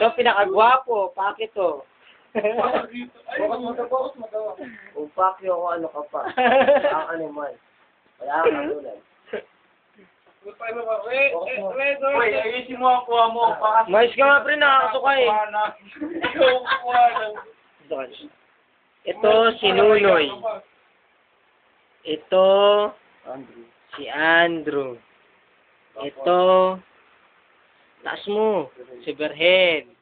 Ito, pinakagwapo. Pakit to. Focus mo daw. Kung pakyo ako, ano ka pa? Ang animal. Wala kang katulad. Uy, ayusin mo ang kuha mo. Mais ka nga, pre. Nakakasuka eh. Ito, si Nunoy. Ito, si Andrew. Ito, taas mo, si Berhen.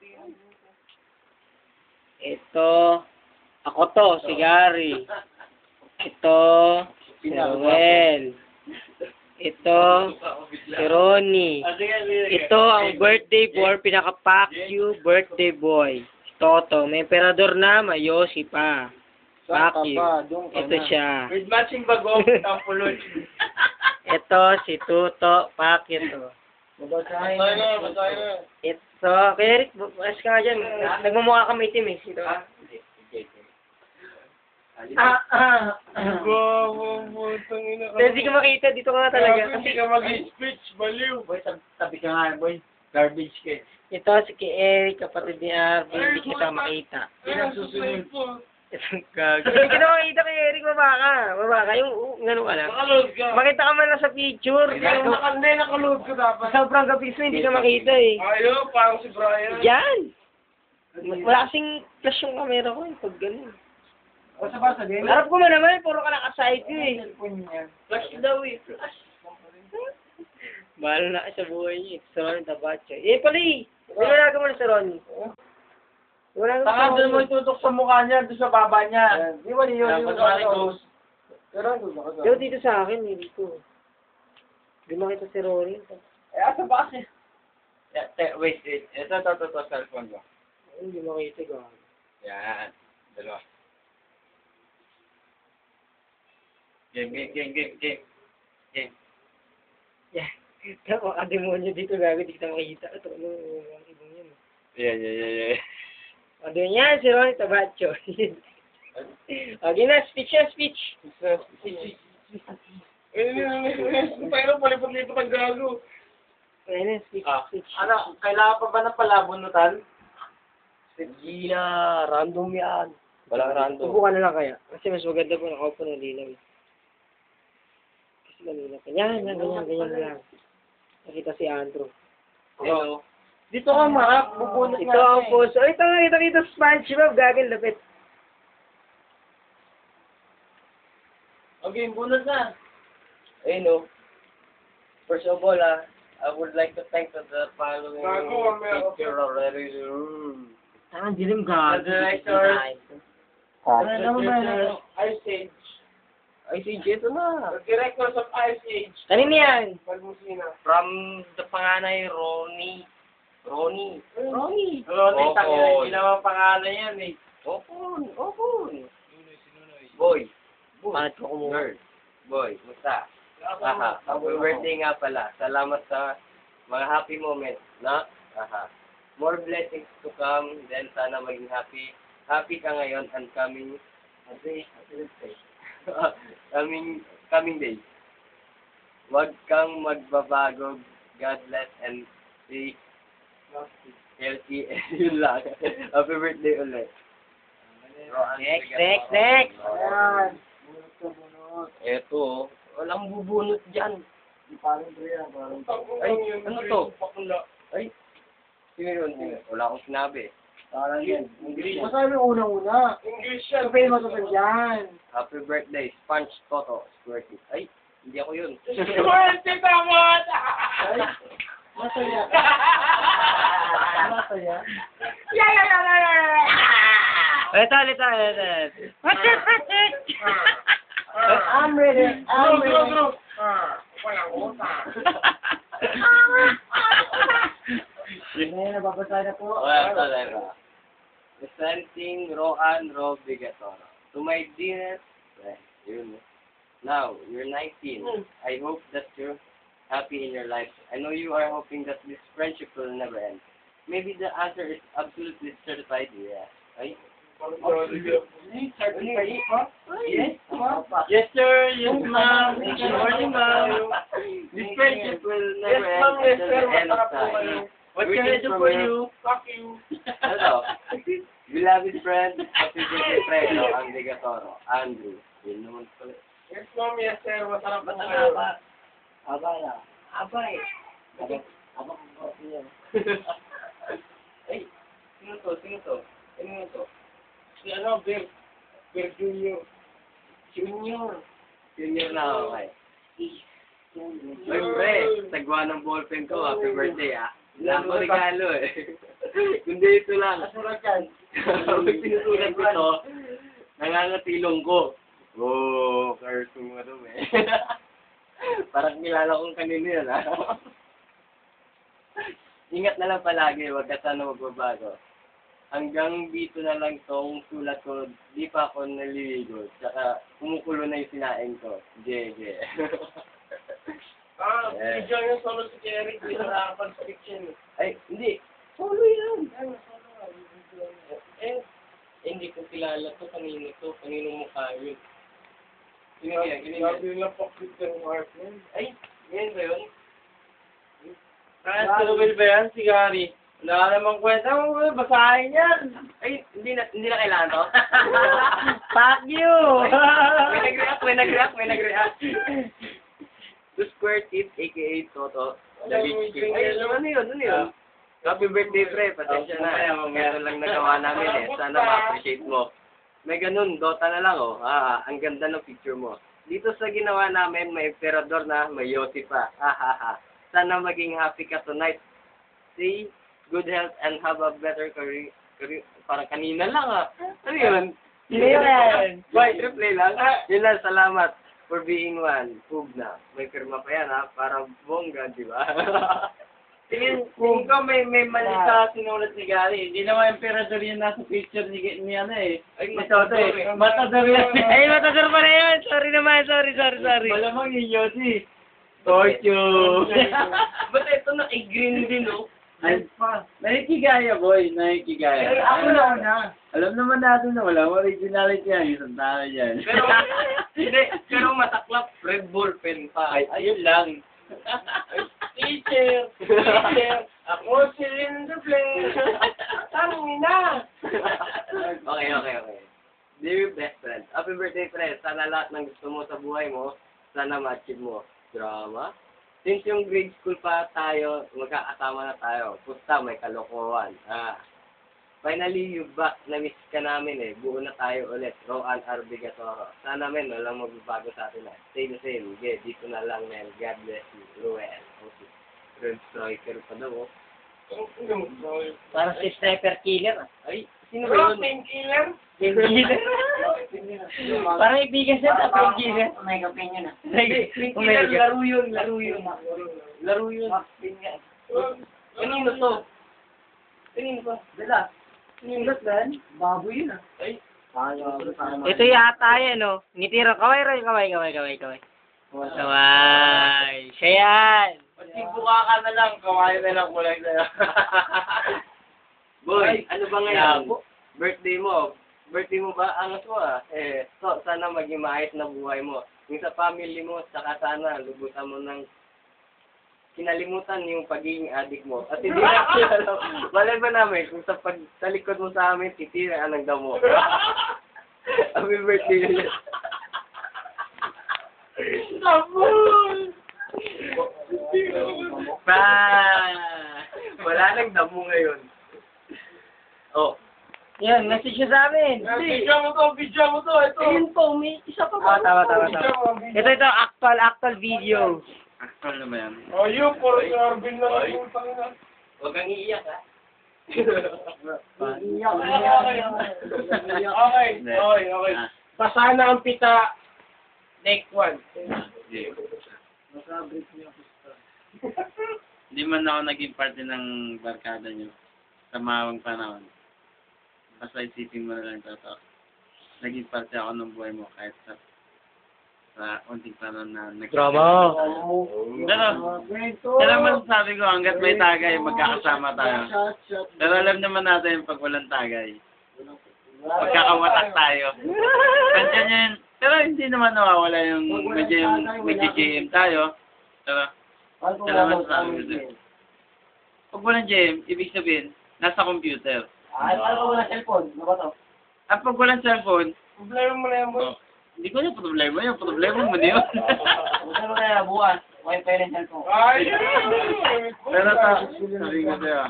Ito, ako to, si Gary. Ito, si Noel. Ito, si Ronnie. Ito, ang birthday boy, pinaka-pack you birthday boy. Toto, may emperador na, may Yoshi pa. Pack you. Ito siya. With matching bagong tampulon. Ito, si Tuto, pack ito. Mabasahin Ito, kaya Eric, bukas ka nga dyan. Nagmumukha kami itim eh. Ito. Hindi ka makita, dito ka nga talaga. Hindi ka mag-speech, baliw. Boy, tabi ka nga, boy. Garbage ka. Ito, si kay Eric, kapatid ni Arvin, hindi kita makita. Pinagsusunod po. Itong gago. Hindi kita makita kay Eric, baba ka. Yung, gano'n ka lang. Nakaload ka. Makita ka man lang sa picture. Nakaload ka dapat. Sobrang gapis mo, hindi ka makita eh. Ayaw, parang si Brian. Yan! Wala kasing flash yung camera ko eh, pag gano'n. Basta din. Harap ko man naman, puro ka nakaside ko eh. Flash daw eh. Flash. Bahala na ka sa buhay niya. Sa Ronnie Tabacho. Eh, pala eh. Wala ka mo na sa Ronnie. Wala ka Taka, doon mo itutok sa mukha niya, doon sa baba niya. Di ba yun? Yo, dito sa akin, hindi ko. Hindi makita si Ronnie. Asa ba kasi? Wait. Ito, cellphone mo. Hindi makita ko. Yan. Dalawa. Game. Yeah. Ako, demonyo dito gago, di kita makita. Ito, ano, ang ibang yun. Yeah. O, doon yan, si Ronnie Tabacho. Okay na, speech. Pero palipot-lipot ang gago. Okay na, speech. Ano, kailangan pa ba ng palabunutan? Sige na, random yan. Walang random. Subukan na lang kaya. Kasi mas maganda po nakaupo ng lilaw. Kasi kanina pa. Yan lang. Nakita si Andrew. Hello. Dito ka marap, bubunot Ito ang puso. Ito nga, kita SpongeBob, gagawin lapit. Okay, bunot na. Ayun no. First of all, I would like to thank the following picture already. Ang dilim gago. The directors. Ice Age. Ay, si Jeto na. The directors of Ice Age. Kanina yan. Pagmusina. From the panganay, Ronnie. Ronnie, Opo. tangina, hindi naman pangalan yan eh. Opon. Boy. Bakit ko kumuha? Girl. Boy, musta? Aha. Happy birthday nga pala. Salamat sa mga happy moments, na? Aha. More blessings to come. Then sana maging happy. Happy ka ngayon and coming coming days. Huwag kang magbabago. God bless and stay healthy. Yun lang. Happy birthday ulit. Next. Ayan. Eto, walang bubunot dyan. Ay, ano to? Ay, sino yun? Wala akong sinabi. Parang yan. English. Masabi unang-una. English yan. Sabihin mo sa dyan. Happy birthday, Sponge Toto Squirty. Ay, hindi ako yun. Swerte tama! Masaya. Masaya. Ito. I'm ready. Group. Ngayon, nababasa na po. Wala talaga. Presenting Roan Robigatoro. To my dearest friend, yun. Now, you're 19. I hope that you're happy in your life. I know you are hoping that this friendship will never end. Maybe the answer is absolutely certified, yeah. Ay? Certified? Yes, Yes, sir. Yes, ma'am. Good morning, ma'am. This friendship will never Yes, ma'am. end Yes, until sir. the end of Masarap po time. kayo. What can I do for you? Fuck you. Hello. Beloved friend, happy birthday, friend. Ang Ligatoro. Andrew. Yun naman pala. Yes, ma'am, yes, sir. Masarap na Aba. Aba na. Aba eh. Aba ko yan. Ay, sino to? Sino to? Si ano, Bear Junior. Junior na ako kay. Ay, pre, sagwa ng ballpen ko. Happy birthday, ah. Wala ko regalo, eh. Kundi ito lang. Nasulat yan. Pag sinusulat ko to, nangangatilong ko. Oh, curse mo ano, eh. Parang kilala kong kanino yan, ah. Ingat na lang palagi, wag ka sana magbabago. Hanggang dito na lang tong sulat ko, di pa ako naliligo. Tsaka kumukulo na yung sinain ko. Jege. Video yung solo si Eric. Hindi nakakapag sa fiction. Ay, hindi. Solo yan. Hindi ko kilala to. Kanino mukha yun? Sino yan? Sabi nila pakit ng heart mo. Ay, yan ba yun? Si Ruel ba yan? Si Gary? Wala namang kwenta mo. Basahin yan. Ay, hindi na kailangan to. Fuck you! May nag-react. The Square Tip, aka Toto, the Beach King. Ay, ano yun? Happy birthday, pre. Pasensya na. Meron lang nagawa namin, eh. Sana ma-appreciate mo. May ganun, Dota na lang, oh. Ang ganda ng picture mo. Dito sa ginawa namin, may emperador na, may Yossi pa. Sana maging happy ka tonight. Stay good health and have a better career. Parang kanina lang, ah. Ano yun? Yun. Bye, replay lang. Yun lang, salamat for being one. Hug na. May pirma pa yan, ha? Para bongga, di ba? Tingin ko may mali sa sinulat ni Gary. Hindi naman emperador yun nasa picture ni ano eh. Ay, Matador eh. Matador yan. Ay, matador pa na yun. Sorry naman. Sorry. Malamang yung Yossi. Torture. Ba't ito na green din, oh? Ay pa. Nakikigaya, boy. Nakikigaya. Ay, ako na. Alam naman natin na wala originality yan. Isang tao yan. Pero mataklap, Red Bull pen pa. Ay, ayun lang. Teacher. Ako si Linda Blair. Tangin na. Okay. Dear best friend, happy birthday, friend. Sana lahat ng gusto mo sa buhay mo, sana ma-achieve mo. Drama? Since yung grade school pa tayo, magkakasama na tayo. Pusta, may kalokohan. Finally, you back. Na-miss ka namin, eh. Buo na tayo ulit. Roan R. Bigatoro. Sana men, walang magbabago sa atin, eh. Stay the same. Okay, dito na lang, men. God bless you. Ruel. Okay. Red Striker pa daw, oh. Parang si Sniper Killer. Ay, sino ba yun? Painkiller? Painkiller? Parang ibigan siya sa painkiller. May opinion na. Painkiller, laro yun. Kanino to? Kanino pa? Dala. Sinulat ba yan? Baboy yun ah. Ay, Ito yata yan, no? Ngitiro. Kaway. Siya yan. Magsibuka ka na lang. Kawain na lang kulay sa'yo. boy, ano ba ngayon? Birthday mo ba? Angas mo, ah. So, sana maging maayos na buhay mo. Yung sa family mo, saka sana lubutan mo ng kinalimutan yung pagiging addict mo. At hindi na alam. Malay ba namin kung sa likod mo sa amin, titira ang damo. Happy birthday nila. Sabon! Wala nang damo ngayon. Oh. Yan, message siya sa amin. Video mo to. Ito. Ayun po, may isa pa ba? Tama. Ito, actual video. Actual na ba yan? Oh, yun. Puro si Arvin na lang. Huwag kang iiyak, ha? Okay. Basahan na ang pita. Next one. Hindi man ako naging parte ng barkada niyo sa mawang panahon. Basta isipin mo na lang totoo. Naging parte ako ng buhay mo kahit sa unting panahon na Drama. Pero masasabi ko, hanggat may tagay, magkakasama tayo. Pero alam naman natin, pag walang tagay, magkakawatak tayo. Kanya niya yun. Pero hindi naman nawawala yung medyo JM tayo. Pero, salamat sa amin. Pag walang GM, ibig sabihin, nasa computer. Ano ko wala cellphone? Ano ba to? At pag walang cellphone, Problema mo na yan, boy. hindi ko na problema yun. Problema mo na yun. Buta mo kaya bukas. Wifi rin cellphone. Pero sabi ko sa'yo,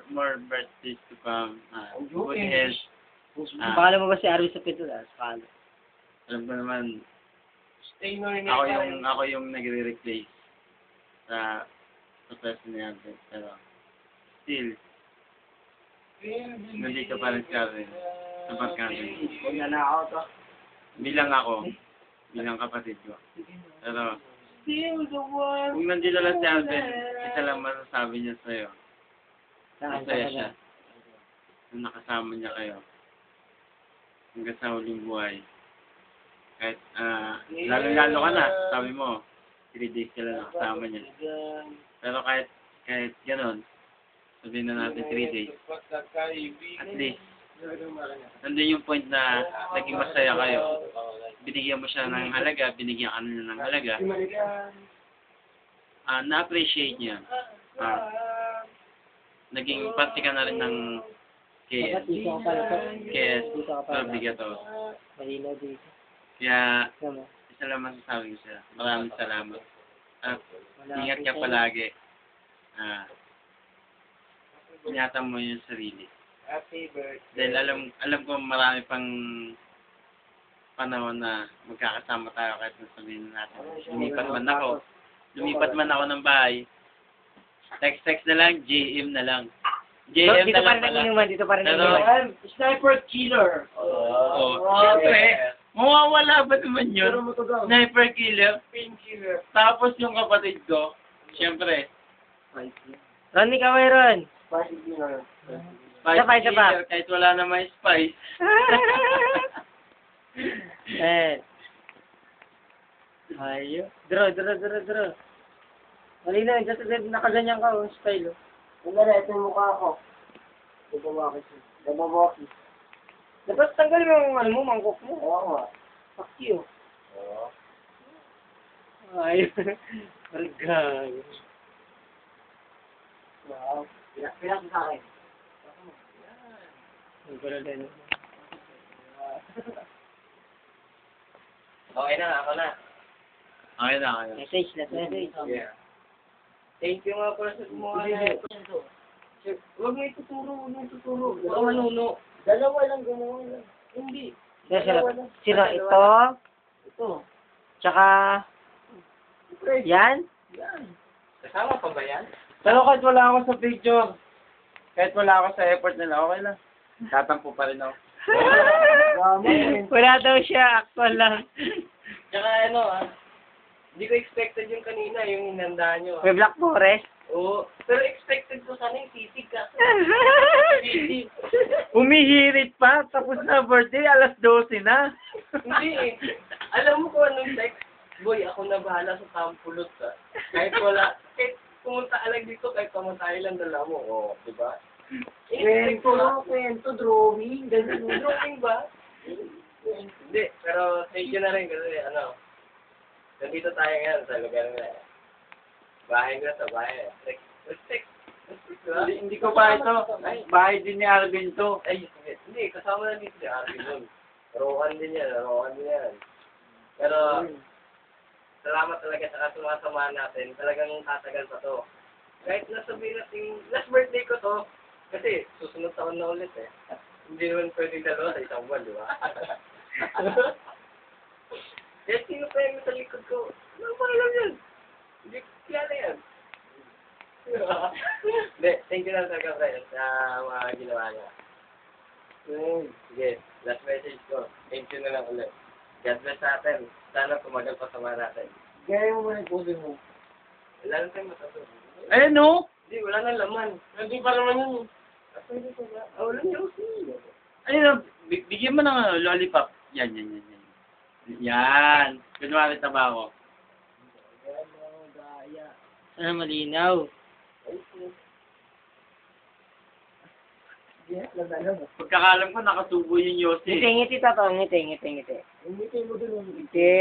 more birthdays to come. Good health. Pakala mo ba si Arby sa pintuan? Pakala. Alam ko naman, Stay no rin ako yung nagre-replace sa person ni Albert. Pero, still, nandito pa rin siya rin sa barkada. Huwag na ako to. Bilang kapatid ko. Pero, Still the one. kung nandito lang si Albert, isa lang masasabi niya sa'yo. Masaya siya. Nung nakasama niya kayo. Hanggang sa huling buhay. Kahit, lalo-lalo ka na, sabi mo, 3 days ka lang nakasama niya. Pero kahit gano'n, sabihin na natin 3 days, at least, nandun yung point na naging masaya kayo. Binigyan mo siya ng halaga, binigyan ka na ng halaga. Na-appreciate niya. Naging parte ka na rin ng KS. Dito ka pala to. KS, Dito ka pala. Bigato. Malinaw dito. Kaya, Tama. isa lang masasabi ko siya. Maraming salamat. At Wala ingat ka akong palagi. Ingatan mo yung sarili. Happy birthday. Dahil alam ko marami pang panahon na magkakasama tayo kahit sabihin natin. Lumipat man ako ng bahay. Text na lang, JM na lang. JM Dito na pa lang rin pala. naman, dito pa rin Pero, naman. Sniper killer. Siyempre, mawawala ba naman yun? Sniper killer. Painkiller. Tapos yung kapatid ko, siyempre, Ronnie, kaway Ron. Spicy killer. Isa pa, isa pa. killer, kahit wala na may spice. Ayo. Draw. Malinaw, nakaganyan ka, style. Yung na ito yung mukha ko. Nababaki. Dapat tanggal mo yung mangkok mo. Oo nga. Fuck you. Oo. Ay, margay. Wow. Pinak sa akin. Ang gala din. Okay na, ako na. Okay na. Message. Yeah. Thank you nga pala sa gumawa na ito. Huwag mo ituturo. Baka manuno. Dalawa lang gumawa lang. Hindi. Sino? Ito? Ito. Tsaka, yan? Kasama pa ba yan? Pero kahit wala ako sa picture, kahit wala ako sa effort nila, okay lang. Tatampo pa rin ako. Wala daw siya, actual lang. Tsaka hindi ko expected yung kanina, yung hinanda nyo. May Black Forest. Oo. Pero expected ko sana yung sisig ka. Sisig. Umihirit pa, tapos na birthday, alas 12 na. Hindi eh. Alam mo kung anong text? Boy, ako na bahala sa tampulot ka. Kahit pumunta ka lang dito, kahit pamatay lang dala mo. Oo, di ba? Kwento, drawing, ganun. Drawing ba? Hindi, pero thank you na rin kasi nandito tayo ngayon sa lugar na bahay ko sa bahay. Respect. Hindi ko pa ito. Bahay din ni Alvin to. Ay, hindi, kasama na dito si Arvin nun. Rowan din yan. Pero, salamat talaga sa sumasama natin. Talagang tatagal pa to. Kahit nasabihin natin, last birthday ko to, kasi susunod taon na ulit eh. Hindi naman pwedeng dalawa sa isang buwan, di ba? Kaya sino pa yung sa likod ko? Ano ba alam yan? Hindi ko kilala yan. Hindi, thank you lang talaga, friend, sa mga ginawa niya. Sige, last message ko. Thank you na lang ulit. God bless natin. Sana tumagal pa sama natin. Gaya mo muna yung puso mo. Wala na tayong masasabi. Ayun no? Hindi, wala na laman. Hindi pa naman yun. Asan dito ba? Wala niya ako. Ayun no, bigyan mo ng lollipop. Yan. Yan. Kunwari taba ako. Sana malinaw. Pagkakalam ko, nakasubo yung Yossi. Ngiti, tato. Ngiti. Hindi mo dun. Ngiti.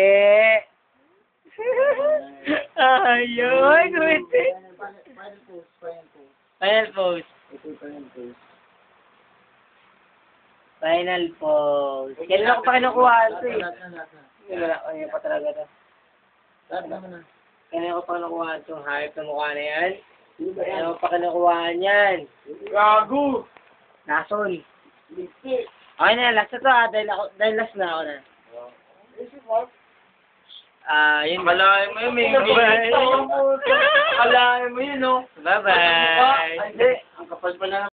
Ayun, ngiti. Final pose. Final pose. Kailan ko pa kinukuha ito eh. Wala pa talaga ito. Kailan ko pa kinukuha itong hype na mukha na yan. Kailan ko pa kinukuha yan. Gago! Nason. Okay na, last na to ah. Dahil last na ako na. Yun. Akalain mo yun, may Bye-bye. Akalain mo yun, no? Bye-bye. Hindi, ang kapal pa na